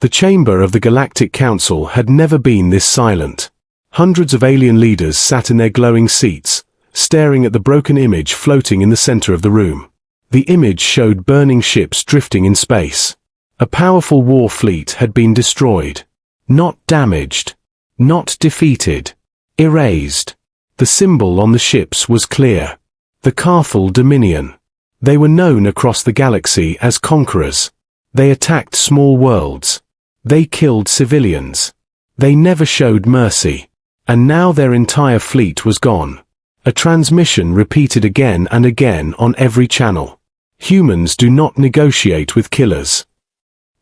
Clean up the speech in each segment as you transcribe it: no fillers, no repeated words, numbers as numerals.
The chamber of the Galactic Council had never been this silent. Hundreds of alien leaders sat in their glowing seats, staring at the broken image floating in the center of the room. The image showed burning ships drifting in space. A powerful war fleet had been destroyed. Not damaged. Not defeated. Erased. The symbol on the ships was clear. The Karthul Dominion. They were known across the galaxy as conquerors. They attacked small worlds. They killed civilians. They never showed mercy. And now their entire fleet was gone. A transmission repeated again and again on every channel. Humans do not negotiate with killers.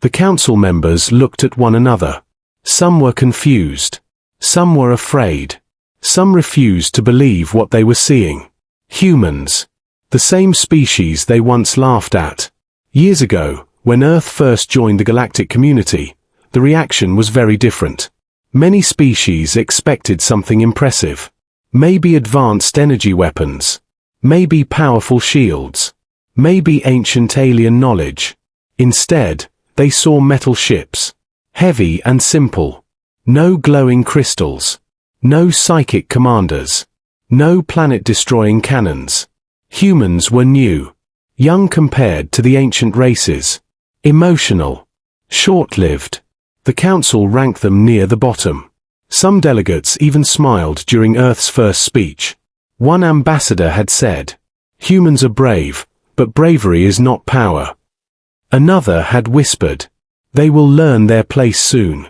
The council members looked at one another. Some were confused. Some were afraid. Some refused to believe what they were seeing. Humans. The same species they once laughed at. Years ago, when Earth first joined the galactic community, the reaction was very different. Many species expected something impressive. Maybe advanced energy weapons. Maybe powerful shields. Maybe ancient alien knowledge. Instead, they saw metal ships. Heavy and simple. No glowing crystals. No psychic commanders. No planet-destroying cannons. Humans were new. Young compared to the ancient races. Emotional. Short-lived. The council ranked them near the bottom. Some delegates even smiled during Earth's first speech. One ambassador had said, "Humans are brave, but bravery is not power." Another had whispered, "They will learn their place soon."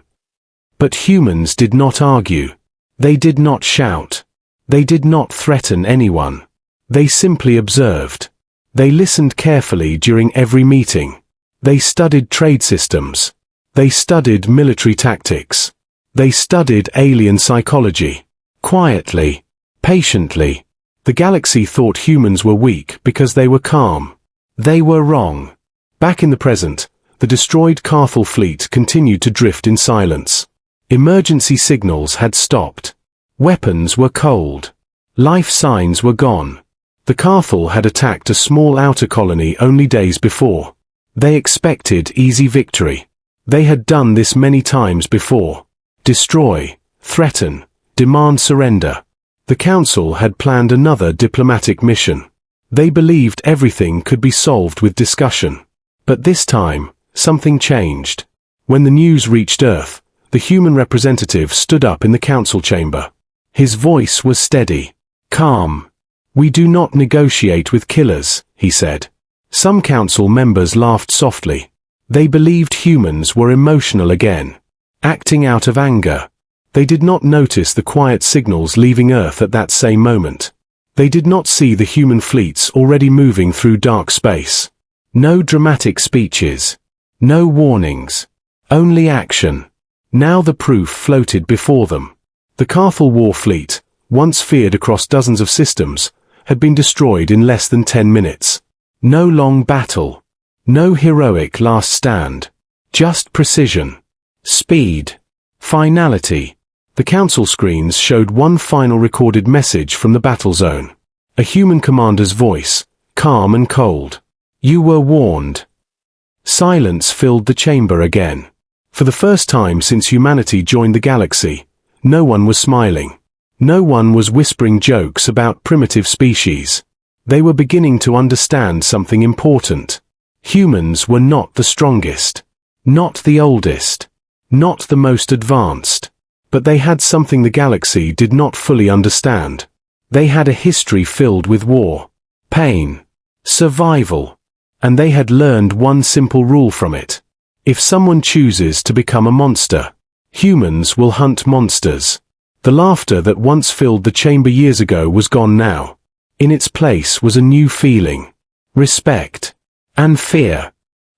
But humans did not argue. They did not shout. They did not threaten anyone. They simply observed. They listened carefully during every meeting. They studied trade systems. They studied military tactics. They studied alien psychology. Quietly. Patiently. The galaxy thought humans were weak because they were calm. They were wrong. Back in the present, the destroyed Karthul fleet continued to drift in silence. Emergency signals had stopped. Weapons were cold. Life signs were gone. The Karthul had attacked a small outer colony only days before. They expected easy victory. They had done this many times before. Destroy, threaten, demand surrender. The council had planned another diplomatic mission. They believed everything could be solved with discussion. But this time, something changed. When the news reached Earth, the human representative stood up in the council chamber. His voice was steady, calm. "We do not negotiate with killers," he said. Some council members laughed softly. They believed humans were emotional again, acting out of anger. They did not notice the quiet signals leaving Earth at that same moment. They did not see the human fleets already moving through dark space. No dramatic speeches. No warnings. Only action. Now the proof floated before them. The Karthul war fleet, once feared across dozens of systems, had been destroyed in less than 10 minutes. No long battle. No heroic last stand. Just precision. Speed. Finality. The council screens showed one final recorded message from the battle zone. A human commander's voice, calm and cold. "You were warned." Silence filled the chamber again. For the first time since humanity joined the galaxy, no one was smiling. No one was whispering jokes about primitive species. They were beginning to understand something important. Humans were not the strongest. Not the oldest. Not the most advanced. But they had something the galaxy did not fully understand. They had a history filled with war, pain, survival. And they had learned one simple rule from it. If someone chooses to become a monster, humans will hunt monsters. The laughter that once filled the chamber years ago was gone now. In its place was a new feeling. Respect. And fear.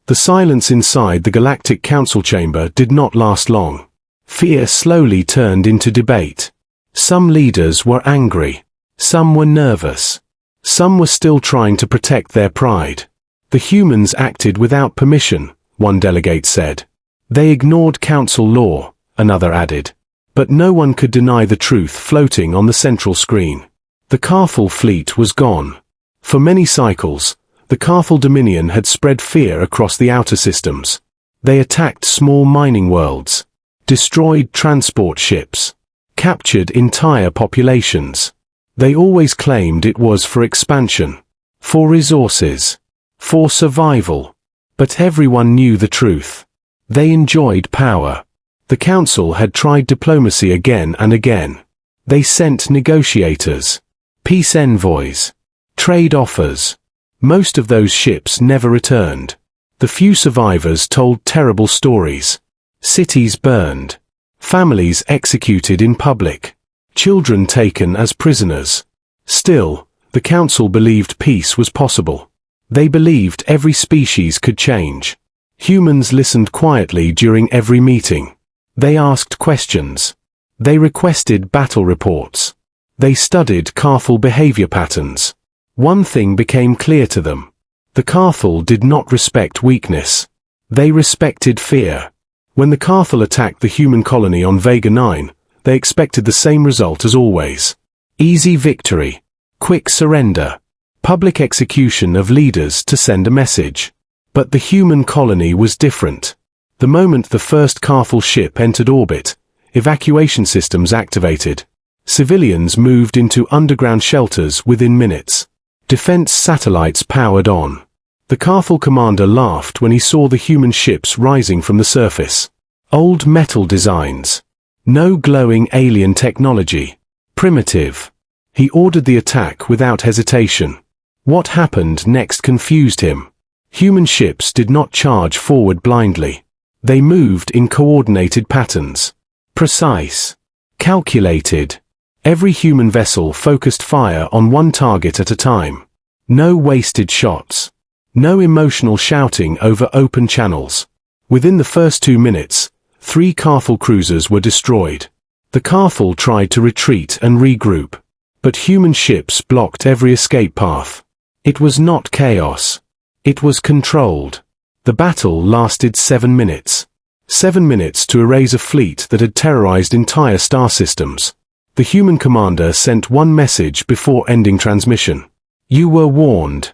The silence inside the Galactic Council chamber did not last long. Fear slowly turned into debate. Some leaders were angry. Some were nervous. Some were still trying to protect their pride. The humans acted without permission, one delegate said. They ignored council law, another added. But no one could deny the truth floating on the central screen. The Karthul fleet was gone. For many cycles, the Karthul Dominion had spread fear across the outer systems. They attacked small mining worlds, destroyed transport ships, captured entire populations. They always claimed it was for expansion, for resources, for survival. But everyone knew the truth. They enjoyed power. The Council had tried diplomacy again and again. They sent negotiators, peace envoys, trade offers. Most of those ships never returned. The few survivors told terrible stories. Cities burned, families executed in public, children taken as prisoners. Still, the Council believed peace was possible. They believed every species could change. Humans listened quietly during every meeting. They asked questions. They requested battle reports. They studied Karthul behavior patterns. One thing became clear to them. The Karthul did not respect weakness. They respected fear. When the Karthul attacked the human colony on Vega 9, they expected the same result as always. Easy victory, quick surrender, public execution of leaders to send a message. But the human colony was different. The moment the first Karthul ship entered orbit, evacuation systems activated. Civilians moved into underground shelters within minutes. Defense satellites powered on. The Karthul commander laughed when he saw the human ships rising from the surface. Old metal designs. No glowing alien technology. Primitive. He ordered the attack without hesitation. What happened next confused him. Human ships did not charge forward blindly. They moved in coordinated patterns. Precise. Calculated. Every human vessel focused fire on one target at a time. No wasted shots. No emotional shouting over open channels. Within the first 2 minutes, 3 Karthul cruisers were destroyed. The Karthul tried to retreat and regroup. But human ships blocked every escape path. It was not chaos. It was controlled. The battle lasted 7 minutes. 7 minutes to erase a fleet that had terrorized entire star systems. The human commander sent one message before ending transmission. You were warned.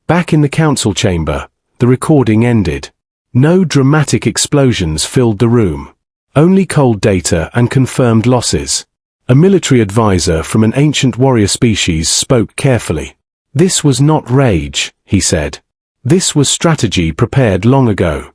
Back in the council chamber, the recording ended. No dramatic explosions filled the room. Only cold data and confirmed losses. A military advisor from an ancient warrior species spoke carefully. This was not rage, he said. This was strategy prepared long ago.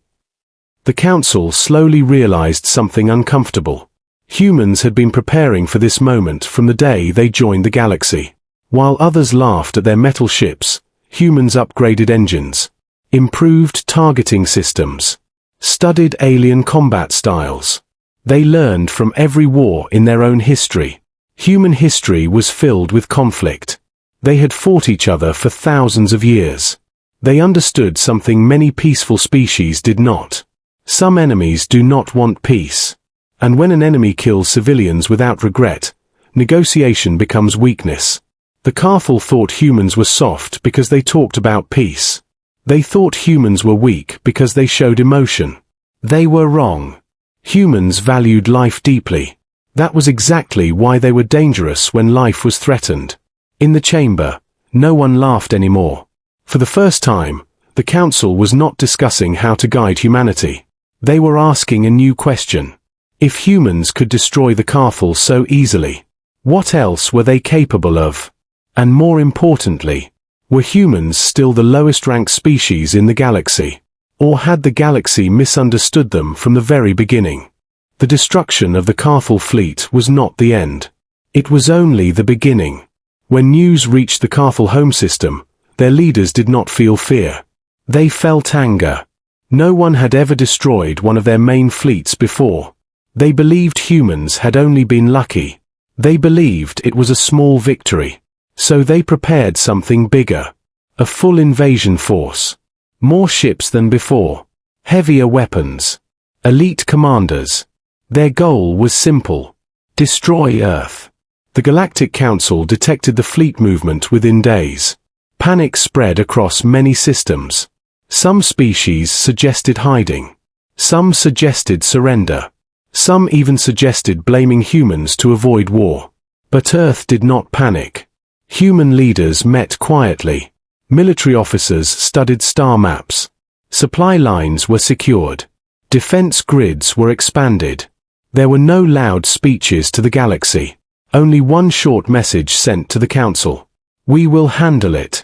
The council slowly realized something uncomfortable. Humans had been preparing for this moment from the day they joined the galaxy. While others laughed at their metal ships, humans upgraded engines, improved targeting systems, studied alien combat styles. They learned from every war in their own history. Human history was filled with conflict. They had fought each other for thousands of years. They understood something many peaceful species did not. Some enemies do not want peace. And when an enemy kills civilians without regret, negotiation becomes weakness. The Karthul thought humans were soft because they talked about peace. They thought humans were weak because they showed emotion. They were wrong. Humans valued life deeply. That was exactly why they were dangerous when life was threatened. In the chamber, no one laughed anymore. For the first time, the council was not discussing how to guide humanity. They were asking a new question. If humans could destroy the Karthul so easily, what else were they capable of? And more importantly, were humans still the lowest-ranked species in the galaxy? Or had the galaxy misunderstood them from the very beginning? The destruction of the Karthul fleet was not the end. It was only the beginning. When news reached the Karthul home system, their leaders did not feel fear. They felt anger. No one had ever destroyed one of their main fleets before. They believed humans had only been lucky. They believed it was a small victory. So they prepared something bigger. A full invasion force. More ships than before. Heavier weapons. Elite commanders. Their goal was simple. Destroy Earth. The Galactic Council detected the fleet movement within days. Panic spread across many systems. Some species suggested hiding. Some suggested surrender. Some even suggested blaming humans to avoid war. But Earth did not panic. Human leaders met quietly. Military officers studied star maps. Supply lines were secured. Defense grids were expanded. There were no loud speeches to the galaxy. Only one short message sent to the Council. We will handle it.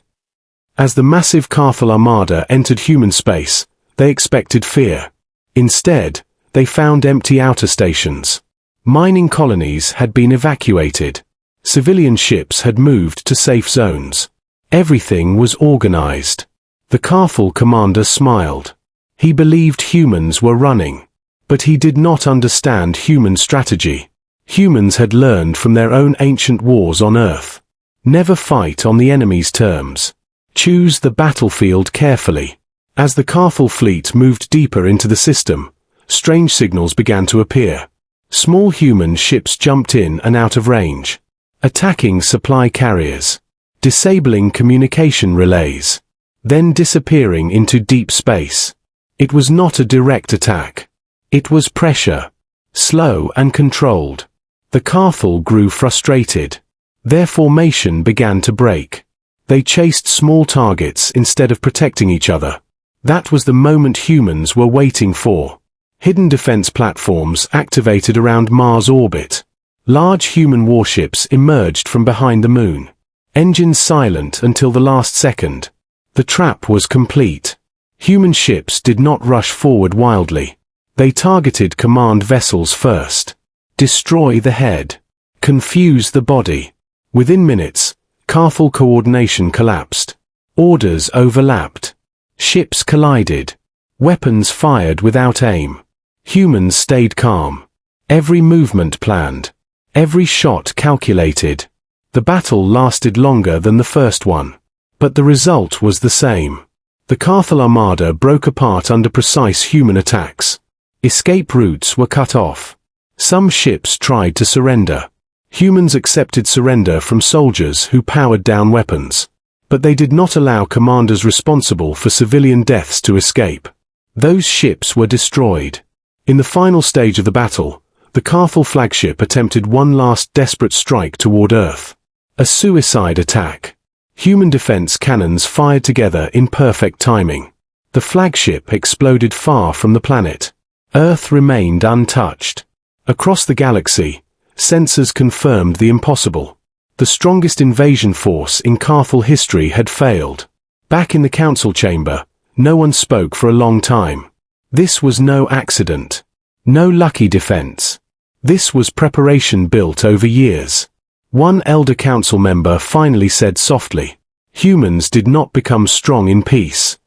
As the massive Karthul Armada entered human space, they expected fear. Instead, they found empty outer stations. Mining colonies had been evacuated. Civilian ships had moved to safe zones. Everything was organized. The Karthul commander smiled. He believed humans were running. But he did not understand human strategy. Humans had learned from their own ancient wars on Earth. Never fight on the enemy's terms. Choose the battlefield carefully. As the Karthul fleet moved deeper into the system, strange signals began to appear. Small human ships jumped in and out of range, attacking supply carriers, disabling communication relays, then disappearing into deep space. It was not a direct attack. It was pressure, slow and controlled. The Karthul grew frustrated. Their formation began to break. They chased small targets instead of protecting each other. That was the moment humans were waiting for. Hidden defense platforms activated around Mars' orbit. Large human warships emerged from behind the moon. Engines silent until the last second. The trap was complete. Human ships did not rush forward wildly. They targeted command vessels first. Destroy the head. Confuse the body. Within minutes, Karthul coordination collapsed. Orders overlapped. Ships collided. Weapons fired without aim. Humans stayed calm. Every movement planned. Every shot calculated. The battle lasted longer than the first one. But the result was the same. The Karthul Armada broke apart under precise human attacks. Escape routes were cut off. Some ships tried to surrender. Humans accepted surrender from soldiers who powered down weapons. But they did not allow commanders responsible for civilian deaths to escape. Those ships were destroyed. In the final stage of the battle, the Karthul flagship attempted one last desperate strike toward Earth. A suicide attack. Human defense cannons fired together in perfect timing. The flagship exploded far from the planet. Earth remained untouched. Across the galaxy, sensors confirmed the impossible. The strongest invasion force in Karthul history had failed. Back in the council chamber, no one spoke for a long time. This was no accident. No lucky defense. This was preparation built over years. One elder council member finally said softly, "Humans did not become strong in peace.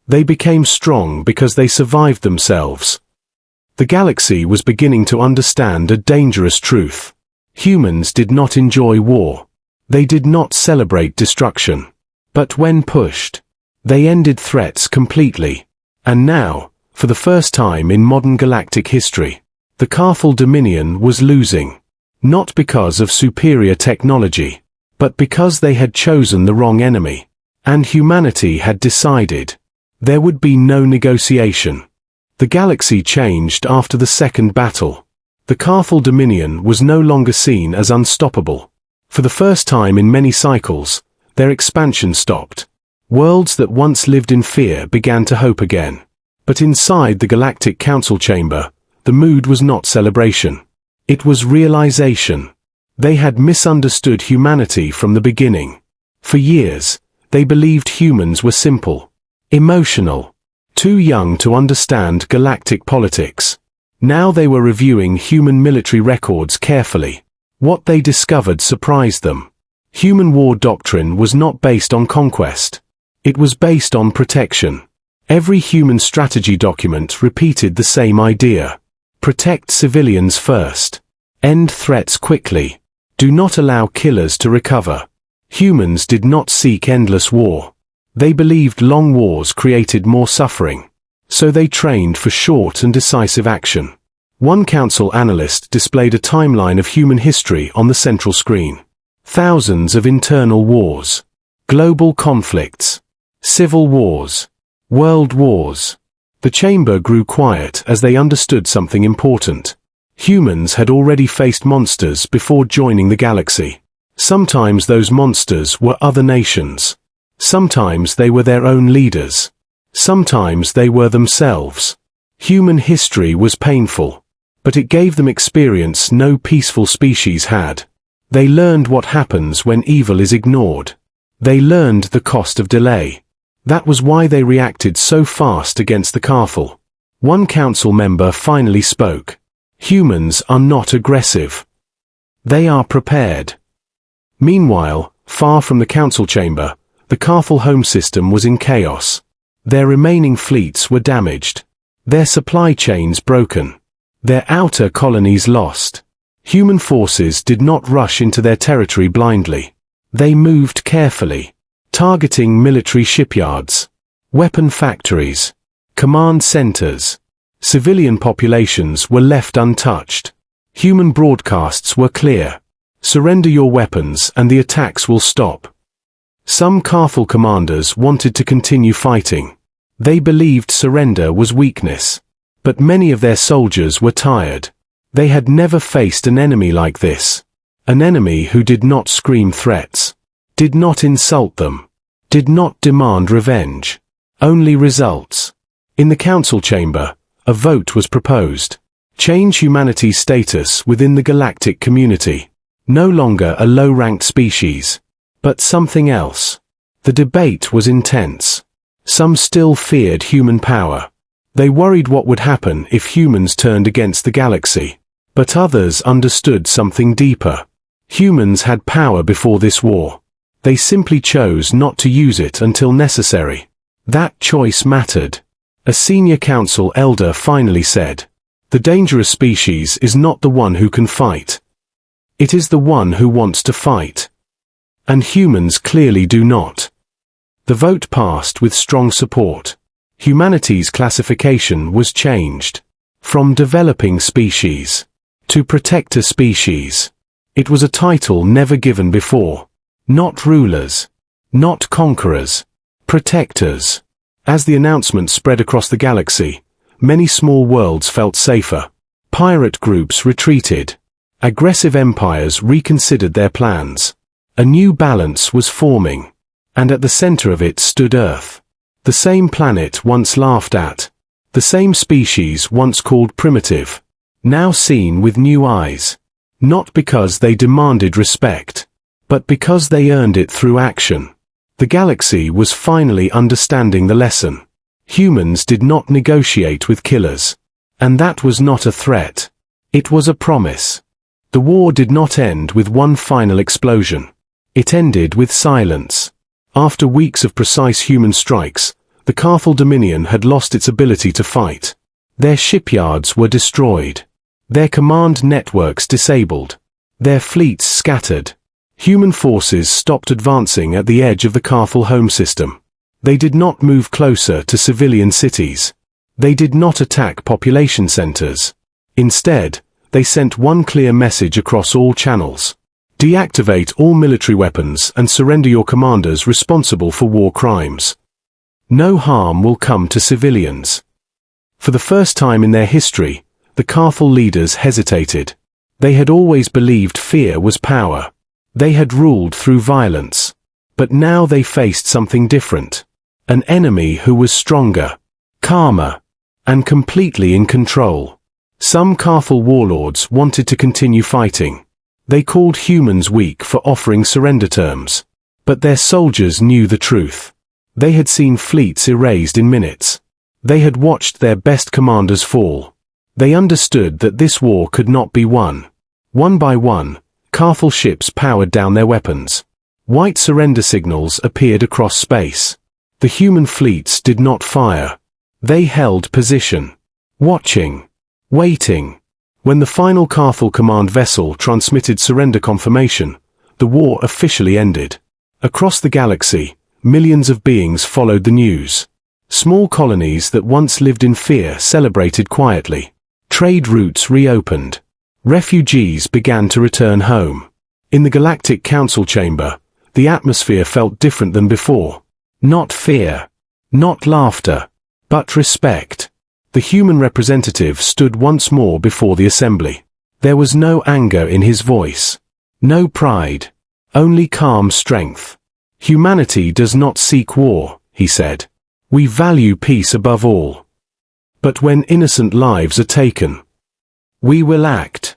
They became strong because they survived themselves." The galaxy was beginning to understand a dangerous truth. Humans did not enjoy war. They did not celebrate destruction. But when pushed, they ended threats completely. And now, for the first time in modern galactic history, the Karthul Dominion was losing. Not because of superior technology, but because they had chosen the wrong enemy. And humanity had decided. There would be no negotiation. The galaxy changed after the second battle. The Karthul Dominion was no longer seen as unstoppable. For the first time in many cycles, their expansion stopped. Worlds that once lived in fear began to hope again. But inside the Galactic Council chamber, the mood was not celebration. It was realization. They had misunderstood humanity from the beginning. For years, they believed humans were simple, emotional, too young to understand galactic politics. Now they were reviewing human military records carefully. What they discovered surprised them. Human war doctrine was not based on conquest. It was based on protection. Every human strategy document repeated the same idea. Protect civilians first. End threats quickly. Do not allow killers to recover. Humans did not seek endless war. They believed long wars created more suffering. So they trained for short and decisive action. One council analyst displayed a timeline of human history on the central screen. Thousands of internal wars. Global conflicts. Civil wars. World wars. The chamber grew quiet as they understood something important. Humans had already faced monsters before joining the galaxy. Sometimes those monsters were other nations. Sometimes they were their own leaders. Sometimes they were themselves. Human history was painful, but it gave them experience no peaceful species had. They learned what happens when evil is ignored. They learned the cost of delay. That was why they reacted so fast against the Karthul. One council member finally spoke. Humans are not aggressive. They are prepared. Meanwhile, far from the council chamber, the Karthul home system was in chaos. Their remaining fleets were damaged. Their supply chains broken. Their outer colonies lost. Human forces did not rush into their territory blindly. They moved carefully, targeting military shipyards, weapon factories, command centers. Civilian populations were left untouched. Human broadcasts were clear. Surrender your weapons and the attacks will stop. Some Karthul commanders wanted to continue fighting. They believed surrender was weakness. But many of their soldiers were tired. They had never faced an enemy like this. An enemy who did not scream threats, did not insult them, did not demand revenge. Only results. In the council chamber, a vote was proposed. Change humanity's status within the galactic community. No longer a low-ranked species, but something else. The debate was intense. Some still feared human power. They worried what would happen if humans turned against the galaxy. But others understood something deeper. Humans had power before this war. They simply chose not to use it until necessary. That choice mattered. A senior council elder finally said, "The dangerous species is not the one who can fight. It is the one who wants to fight." And humans clearly do not. The vote passed with strong support. Humanity's classification was changed. From developing species to protector species. It was a title never given before. Not rulers. Not conquerors. Protectors. As the announcement spread across the galaxy, many small worlds felt safer. Pirate groups retreated. Aggressive empires reconsidered their plans. A new balance was forming. And at the center of it stood Earth. The same planet once laughed at. The same species once called primitive. Now seen with new eyes. Not because they demanded respect, but because they earned it through action. The galaxy was finally understanding the lesson. Humans did not negotiate with killers. And that was not a threat. It was a promise. The war did not end with one final explosion. It ended with silence. After weeks of precise human strikes, the Karthul Dominion had lost its ability to fight. Their shipyards were destroyed. Their command networks disabled. Their fleets scattered. Human forces stopped advancing at the edge of the Karthul home system. They did not move closer to civilian cities. They did not attack population centers. Instead, they sent one clear message across all channels. Deactivate all military weapons and surrender your commanders responsible for war crimes. No harm will come to civilians. For the first time in their history, the Karthul leaders hesitated. They had always believed fear was power. They had ruled through violence. But now they faced something different. An enemy who was stronger, calmer, and completely in control. Some Karthul warlords wanted to continue fighting. They called humans weak for offering surrender terms. But their soldiers knew the truth. They had seen fleets erased in minutes. They had watched their best commanders fall. They understood that this war could not be won. One by one, Karthul ships powered down their weapons. White surrender signals appeared across space. The human fleets did not fire. They held position. Watching. Waiting. When the final Karthul command vessel transmitted surrender confirmation, the war officially ended. Across the galaxy, millions of beings followed the news. Small colonies that once lived in fear celebrated quietly. Trade routes reopened. Refugees began to return home. In the Galactic Council chamber, the atmosphere felt different than before. Not fear. Not laughter. But respect. The human representative stood once more before the assembly. There was no anger in his voice. No pride. Only calm strength. Humanity does not seek war, he said. We value peace above all. But when innocent lives are taken, we will act.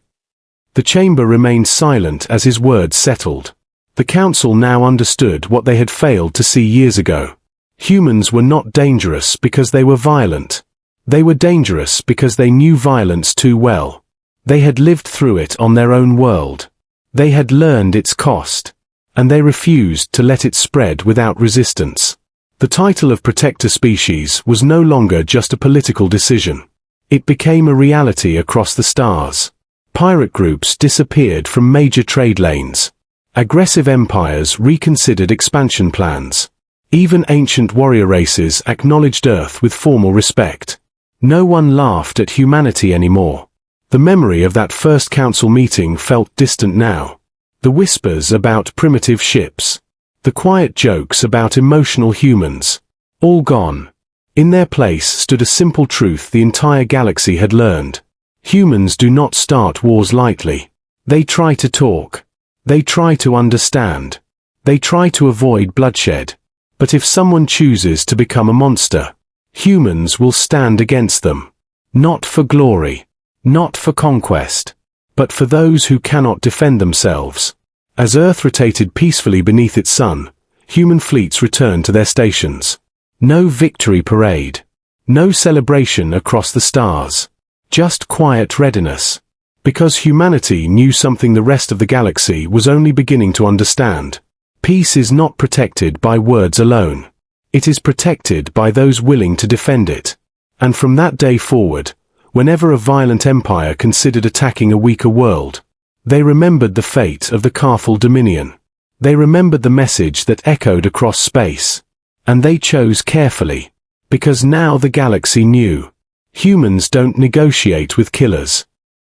The chamber remained silent as his words settled. The council now understood what they had failed to see years ago. Humans were not dangerous because they were violent. They were dangerous because they knew violence too well. They had lived through it on their own world. They had learned its cost. And they refused to let it spread without resistance. The title of protector species was no longer just a political decision. It became a reality across the stars. Pirate groups disappeared from major trade lanes. Aggressive empires reconsidered expansion plans. Even ancient warrior races acknowledged Earth with formal respect. No one laughed at humanity anymore. The memory of that first council meeting felt distant now. The whispers about primitive ships. The quiet jokes about emotional humans. All gone. In their place stood a simple truth the entire galaxy had learned. Humans do not start wars lightly. They try to talk. They try to understand. They try to avoid bloodshed. But if someone chooses to become a monster, humans will stand against them. Not for glory. Not for conquest. But for those who cannot defend themselves. As Earth rotated peacefully beneath its sun, human fleets returned to their stations. No victory parade. No celebration across the stars. Just quiet readiness. Because humanity knew something the rest of the galaxy was only beginning to understand. Peace is not protected by words alone. It is protected by those willing to defend it. And from that day forward, whenever a violent empire considered attacking a weaker world, they remembered the fate of the Karthul Dominion. They remembered the message that echoed across space. And they chose carefully. Because now the galaxy knew. Humans don't negotiate with killers.